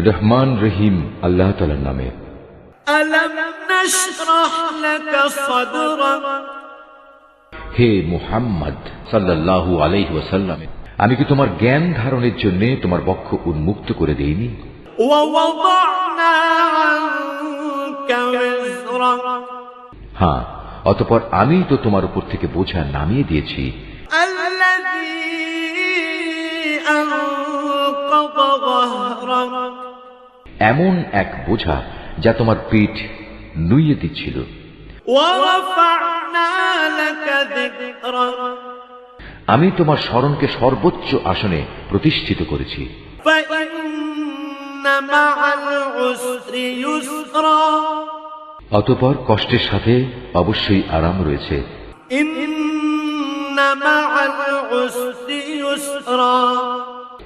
রহমান রহিম আল্লাহ তাআলার নামে। আলাম নাশরাহ লাকা সাদরাক, হে মুহাম্মদ সাল্লাল্লাহু আলাইহি ওয়াসাল্লাম, আমি কি তোমার জ্ঞান ধারণের জন্য তোমার বক্ষ উন্মুক্ত করে দেইনি? ওয়া ওয়াদা'না আনকা ওয়িজরাক, হ্যাঁ, অতঃপর আমি তো তোমার উপর থেকে বোঝা নামিয়ে দিয়েছি, আল্লাযী আনকাযা যাহরাক, এমন এক বোঝা যা তোমার পিঠ নুইয়ে দিচ্ছিল। ওয়া রাফা'না লাকা যিকরাক, আমি তোমার স্মরণকে সর্বোচ্চ আসনে প্রতিষ্ঠিত করেছি। ফাইন্না মা'আল উসরি ইউসরা, অতঃপর কষ্টের সাথে অবশ্যই আরাম রয়েছে। ইন্না মা'আল উসরি ইউসরা,